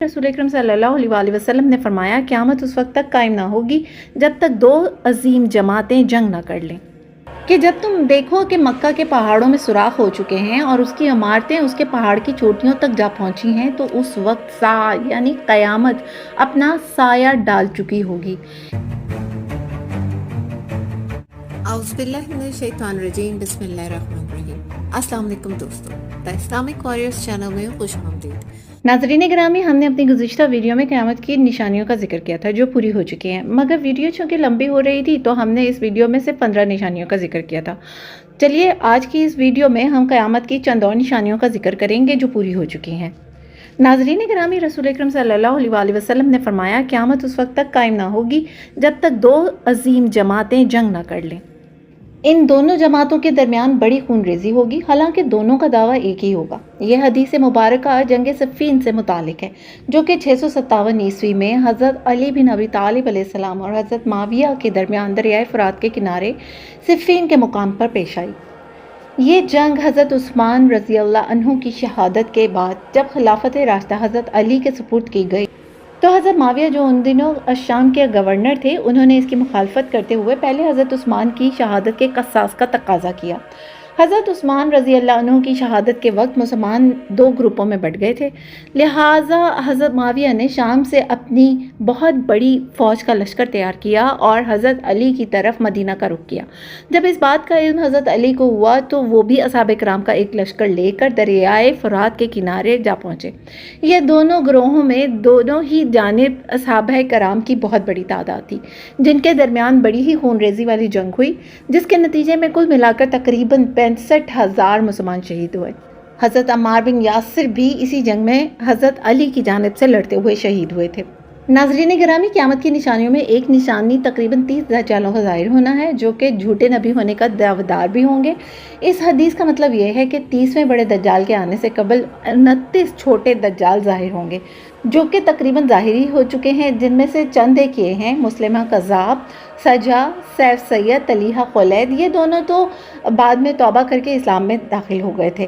रसूल अकरम सल्लल्लाहु अलैहि वसल्लम ने फरमाया क़यामत उस वक्त तक कायम ना होगी जब तक दो अजीम जमातें जंग ना कर लें। कि जब तुम देखो कि मक्का के पहाड़ों में सुराख हो चुके हैं और उसकी इमारतें उसके पहाड़ की चोटियों तक जा पहुंची हैं, तो उस वक्त यानी क़यामत अपना साया डाल चुकी होगी। अस्सलाम वालेकुम दोस्तों, द इस्लामिक वॉरियर्स चैनल में खुशामदीद। नाज़रीन गिरामी, हमने अपनी गुज़िश्ता वीडियो में क़यामत की निशानियों का जिक्र किया था जो पूरी हो चुकी हैं, मगर वीडियो चूँकि लंबी हो रही थी तो हमने इस वीडियो में सिर्फ 15 निशानियों का जिक्र किया था। चलिए आज की इस वीडियो में हम क़यामत की चंद और निशानियों का जिक्र करेंगे जो पूरी हो चुकी हैं। नाज़रीन गिरामी, रसूल अकरम सल्लल्लाहु अलैहि वसल्लम ने फरमाया क़यामत उस वक्त तक कायम ना होगी जब तक दो अजीम जमातें जंग ना कर लें। इन दोनों जमातों के दरमियान बड़ी खूनरेजी होगी, हालांकि दोनों का दावा एक ही होगा। यह हदीस मुबारक जंग सिफ़ीन से मुतालिक है, जो कि 657 ईस्वी में हज़रत अली बिन अबी तालिब अलैहिस्सलाम और हज़रत माविया के दरमियान दरियाए फ़ुरात के किनारे सिफ़ीन के मुकाम पर पेश आई। ये जंग हज़रत उस्मान रज़ी अल्लाह अन्हु की शहादत के बाद जब खिलाफत राशिदा हज़रत अली के सुपुर्द की गई, तो हज़रत माविया जो उन दिनों अशाम के गवर्नर थे, उन्होंने इसकी मुखालफत करते हुए पहले हज़रत उस्मान की शहादत के क़सास का तकाजा किया। हज़रत उस्मान रज़ी अल्लाह अन्हु की शहादत के वक्त मुसलमान दो ग्रुपों में बट गए थे, लिहाजा हज़रत माविया ने शाम से अपनी बहुत बड़ी फ़ौज का लश्कर तैयार किया और हज़रत अली की तरफ मदीना का रुख किया। जब इस बात का इल्म हज़रत अली को हुआ तो वो भी असहाबे किराम का एक लश्कर लेकर दरियाए फ़ुरात के किनारे जा पहुँचे। ये दोनों ग्रोहों में दोनों ही जानिब असहाबे किराम की बहुत बड़ी तादाद थी, जिनके दरमियान बड़ी ही खूनरेजी वाली जंग हुई, जिसके नतीजे में कुल मिलाकर तकरीबन 65,000 मुसलमान शहीद हुए। हज़रत अम्मार बिन यासिर भी इसी जंग में हज़रत अली की जानिब से लड़ते हुए शहीद हुए थे। नाज़रीन गिरामी, क़यामत की निशानियों में एक निशानी तकरीबन 30 दज्जालों का ज़ाहिर होना है, जो कि झूठे नबी होने का दावेदार भी होंगे। इस हदीस का मतलब यह है कि 30वें बड़े दज्जाल के आने से कबल 29 छोटे दज्जाल ज़ाहिर होंगे, जो कि तकरीबन ज़ाहिरी हो चुके हैं, जिनमें से चंद एक ये हैं: मुस्लिमा कज़्ज़ाब, सजा, सैफ सैयद, तलीहा खुलैद। ये दोनों तो बाद में तौबा करके इस्लाम में दाखिल हो गए थे।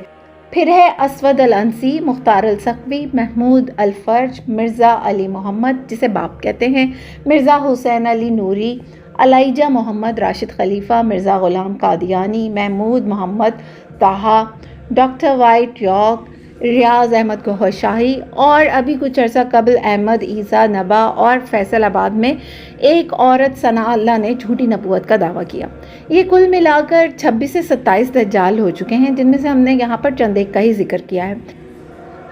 फिर है असवद अल अंसी, मुख्तार अल सकवी, महमूद अल फर्ज, मिर्ज़ा अली मोहम्मद जिसे बाप कहते हैं, मिर्ज़ा हुसैन अली नूरी, अलाइजा मोहम्मद राशिद खलीफा, मिर्ज़ा ग़ुलाम कादियानी, महमूद मोहम्मद ताहा, डॉक्टर वाइट यॉर्क, रियाज अहमद गौहर शाही और अभी कुछ अर्सा कबल अहमद ईसा नबा और फैसलाबाद में एक औरत सना अल्लाह ने झूठी नबूवत का दावा किया। ये कुल मिलाकर 26 से 27 दज्जाल हो चुके हैं, जिनमें से हमने यहाँ पर चंद एक का ही जिक्र किया है।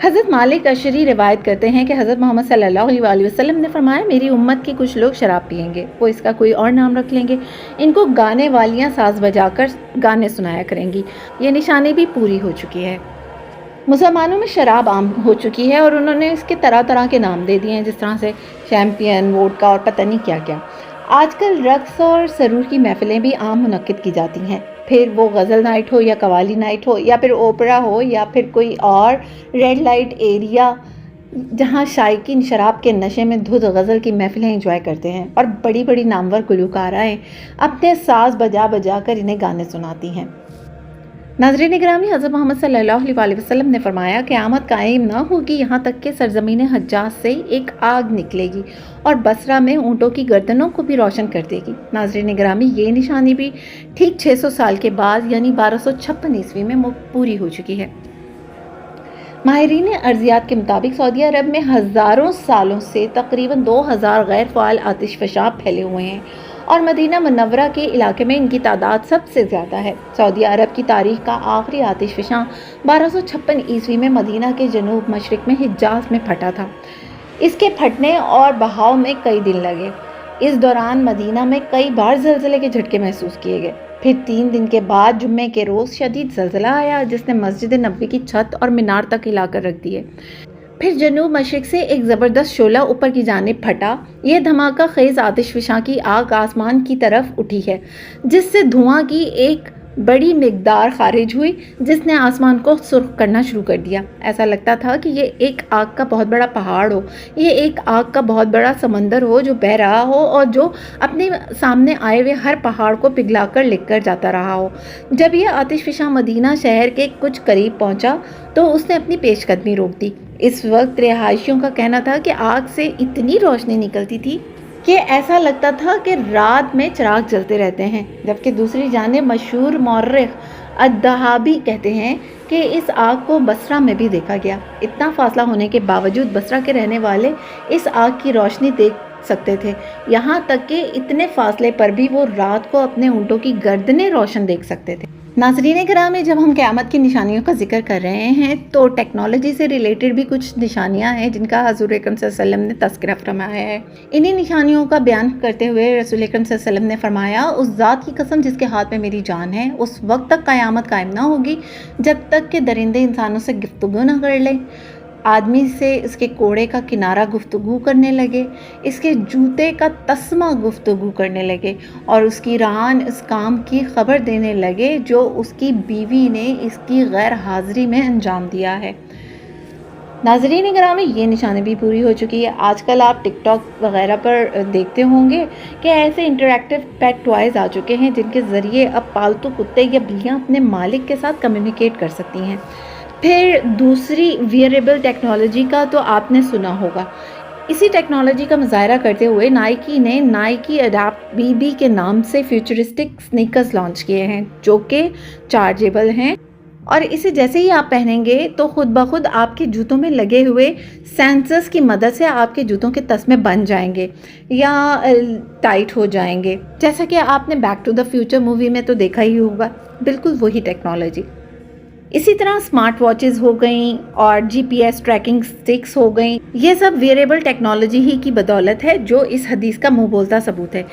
हज़रत मालिक अशरी रिवायत करते हैं कि हज़रत मोहम्मद सल्लल्लाहु अलैहि वसल्लम ने फरमाया, मेरी उम्मत के कुछ लोग शराब पियेंगे, वो इसका कोई और नाम रख लेंगे, इनको गाने वालियाँ साज बजाकर गाने सुनाया करेंगी। ये निशानी भी पूरी हो चुकी है। मुसलमानों में शराब आम हो चुकी है और उन्होंने इसके तरह तरह के नाम दे दिए हैं, जिस तरह से शैम्पियन, वोडका और पता नहीं क्या क्या। आजकल रक्स और सरूर की महफिलें भी आम मुनक्किद की जाती हैं, फिर वो गज़ल नाइट हो या कवाली नाइट हो या फिर ओपरा हो या फिर कोई और रेड लाइट एरिया, जहाँ शायकीन शराब के नशे में धुत गज़ल की महफिलें एंजॉय करते हैं और बड़ी बड़ी नामवर गुलकाराएँ अपने साज बजा बजा कर इन्हें गाने सुनाती हैं। नाज़रीन गिरामी, हज़रत मोहम्मद सल्लल्लाहु अलैहि वसल्लम ने फरमाया क़यामत कायम ना होगी यहाँ तक कि सरज़मीन हज्जाज से एक आग निकलेगी और बसरा में ऊँटों की गर्दनों को भी रोशन कर देगी। नाज़रीन गिरामी, ये निशानी भी ठीक 600 साल के बाद यानी 1256 ईस्वी में पूरी हो चुकी है। माहिरीन अर्ज़ियात के मुताबिक सऊदी अरब में हज़ारों सालों से तकरीबन 2000 गैर फ़ाल आतिशफ़शां फैले हुए हैं और मदीना मुनव्वरा के इलाके में इनकी तादाद सबसे ज़्यादा है। सऊदी अरब की तारीख़ का आखिरी आतिशफ़शां 1256 ईस्वी में मदीना के जनूब मशरिक़ में हिजाज़ में फटा था। इसके फटने और बहाव में कई दिन लगे। इस दौरान मदीना में कई बार ज़लज़ले के झटके महसूस किए गए। फिर 3 दिन के बाद जुम्मे के रोज़ शदीद ज़लज़ला आया, जिसने मस्जिद नबवी की छत और मीनार तक हिलाकर रख दिए। फिर जनूब मशरिक़ से एक ज़बरदस्त शोला ऊपर की जानिब फटा। ये धमाका ख़ेज़ आतिशफ़शां की आग आसमान की तरफ उठी है, जिससे धुआं की एक बड़ी मिक़दार खारिज हुई, जिसने आसमान को सुर्ख करना शुरू कर दिया। ऐसा लगता था कि ये एक आग का बहुत बड़ा पहाड़ हो, ये एक आग का बहुत बड़ा समंदर हो जो बह रहा हो और जो अपने सामने आए हुए हर पहाड़ को पिघलाकर लेकर जाता रहा हो। जब यह आतिशफ़शां मदीना शहर के कुछ करीब पहुंचा तो उसने अपनी पेशकदमी रोक दी। इस वक्त रिहायशियों का कहना था कि आग से इतनी रोशनी निकलती थी कि ऐसा लगता था कि रात में चिराग जलते रहते हैं, जबकि दूसरी जानिब मशहूर मौर्रिख अद-दहाबी कहते हैं कि इस आग को बसरा में भी देखा गया। इतना फासला होने के बावजूद बसरा के रहने वाले इस आग की रोशनी देख सकते थे, यहाँ तक कि इतने फासले पर भी वो रात को अपने ऊँटों की गर्दनें रोशन देख सकते थे। नाज़रीन किराम, जब हम क़यामत की निशानियों का जिक्र कर रहे हैं तो टेक्नोलॉजी से रिलेटेड भी कुछ निशानियां हैं जिनका हज़ूर अकरम सल्लल्लाहु अलैहि वसल्लम ने तज़किरा फरमाया है। इन्हीं निशानियों का बयान करते हुए रसूल अकरम सल्लल्लाहु अलैहि वसल्लम ने फरमाया, उस ज़ात की कसम जिसके हाथ में मेरी जान है, उस वक्त तक क़यामत कायम ना होगी जब तक कि दरिंदे इंसानों से गुफ्तगू ना कर लें, आदमी से इसके कोड़े का किनारा गुफ्तगू करने लगे, इसके जूते का तस्मा गुफ्तगू करने लगे और उसकी रान इस काम की खबर देने लगे जो उसकी बीवी ने इसकी गैर हाज़िरी में अंजाम दिया है। नाज़रीन किराम, ये निशानी भी पूरी हो चुकी है। आजकल आप टिकटॉक वगैरह पर देखते होंगे कि ऐसे इंटरैक्टिव पेट टॉयज़ आ चुके हैं जिनके ज़रिए अब पालतू कुत्ते या बिल्लियाँ अपने मालिक के साथ कम्युनिकेट कर सकती हैं। फिर दूसरी वियरेबल टेक्नोलॉजी का तो आपने सुना होगा। इसी टेक्नोलॉजी का मुज़ाहरा करते हुए नाइकी ने नाइकी अडैप्ट बीबी के नाम से फ्यूचरिस्टिक स्नीकर्स लॉन्च किए हैं जो कि चार्जेबल हैं और इसे जैसे ही आप पहनेंगे तो खुद ब खुद आपके जूतों में लगे हुए सेंसर्स की मदद से आपके जूतों के तस्मे बन जाएंगे या टाइट हो जाएंगे, जैसा कि आपने back to the future movie में तो देखा ही होगा। बिल्कुल वही टेक्नोलॉजी। इसी तरह स्मार्ट वॉचेस हो गई और जीपीएस ट्रैकिंग स्टिक्स हो गई, ये सब वेरिएबल टेक्नोलॉजी ही की बदौलत है जो इस हदीस का मुंह बोलता सबूत है।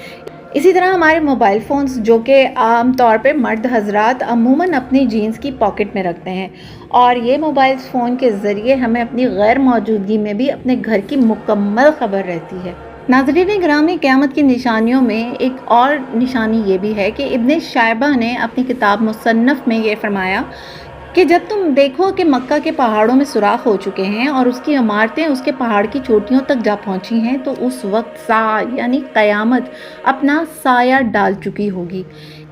इसी तरह हमारे मोबाइल फ़ोन्स जो कि आम तौर पे मर्द हजरात अमूमन अपनी जीन्स की पॉकेट में रखते हैं और ये मोबाइल फ़ोन के ज़रिए हमें अपनी गैर मौजूदगी में भी अपने घर की मुकम्मल खबर रहती है। नाज़रीन गिरामी, क़यामत की निशानियों में एक और निशानी ये भी है कि इब्न शायबा ने अपनी किताब मुसन्नफ़ में ये फरमाया कि जब तुम देखो कि मक्का के पहाड़ों में सुराख हो चुके हैं और उसकी इमारतें उसके पहाड़ की चोटियों तक जा पहुंची हैं, तो उस वक्त यानी क़यामत अपना साया डाल चुकी होगी।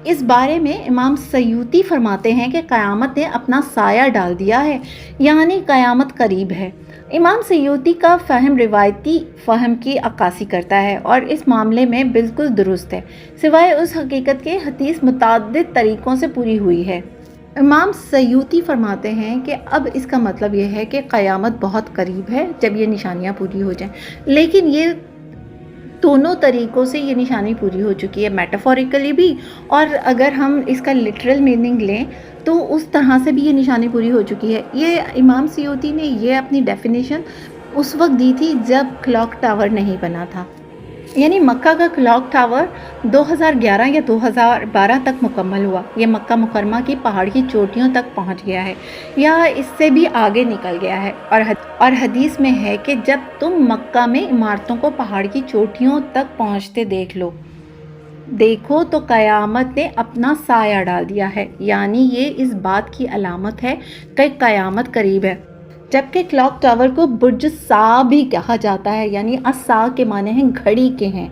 इस बारे में इमाम सयूती फरमाते हैं कि क़यामत ने अपना साया डाल दिया है, यानी क़यामत करीब है। इमाम सयूती का फ़हम रिवायती फ़हम की अक्कासी करता है और इस मामले में बिल्कुल दुरुस्त है, सिवाय उस हकीकत के हदीस मुताद्दिद तरीक़ों से पूरी हुई है। इमाम सयूती फरमाते हैं कि अब इसका मतलब यह है कि क़यामत बहुत करीब है जब ये निशानियाँ पूरी हो जाएं, लेकिन ये दोनों तरीक़ों से ये निशानी पूरी हो चुकी है, मेटाफोरिकली भी, और अगर हम इसका लिटरल मीनिंग लें तो उस तरह से भी ये निशानी पूरी हो चुकी है। ये इमाम सयूती ने ये अपनी डेफिनेशन उस वक्त दी थी जब क्लॉक टावर नहीं बना था, यानी मक्का का क्लॉक टावर 2011 या 2012 तक मुकम्मल हुआ। ये मक्का मुकरमा की पहाड़ की चोटियों तक पहुंच गया है या इससे भी आगे निकल गया है और हदीस में है कि जब तुम मक्का में इमारतों को पहाड़ की चोटियों तक पहुंचते देखो तो क़यामत ने अपना साया डाल दिया है, यानी ये इस बात की अलामत है कि क़यामत करीब है। जबकि क्लॉक टावर को बुर्ज सा भी कहा जाता है, यानी असा के माने हैं घड़ी के हैं।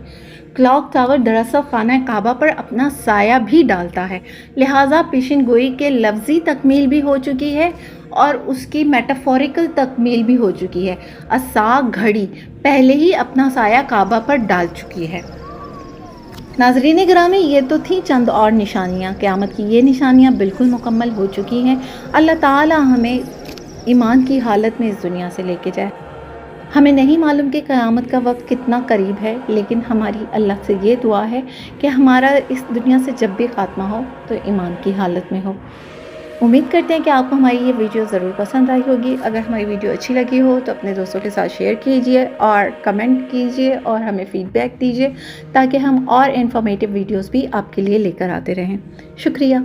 क्लॉक टावर दरअसल खाना काबा पर अपना साया भी डालता है, लिहाजा पेशिन गोई के लफ्ज़ी तकमील भी हो चुकी है और उसकी मेटाफोरिकल तकमील भी हो चुकी है। असा घड़ी पहले ही अपना साया काबा पर डाल चुकी है। नाज़रीन गिरामी, ये तो थी चंद और निशानियाँ। क़यामत की ये निशानियाँ बिल्कुल मुकम्मल हो चुकी हैं। अल्लाह ताला हमें ईमान की हालत में इस दुनिया से लेके जाए। हमें नहीं मालूम कि क़यामत का वक्त कितना करीब है, लेकिन हमारी अल्लाह से ये दुआ है कि हमारा इस दुनिया से जब भी ख़ात्मा हो तो ईमान की हालत में हो। उम्मीद करते हैं कि आपको हमारी ये वीडियो ज़रूर पसंद आई होगी। अगर हमारी वीडियो अच्छी लगी हो तो अपने दोस्तों के साथ शेयर कीजिए और कमेंट कीजिए और हमें फ़ीडबैक दीजिए ताकि हम और इन्फॉर्मेटिव वीडियोज़ भी आपके लिए लेकर आते रहें। शुक्रिया।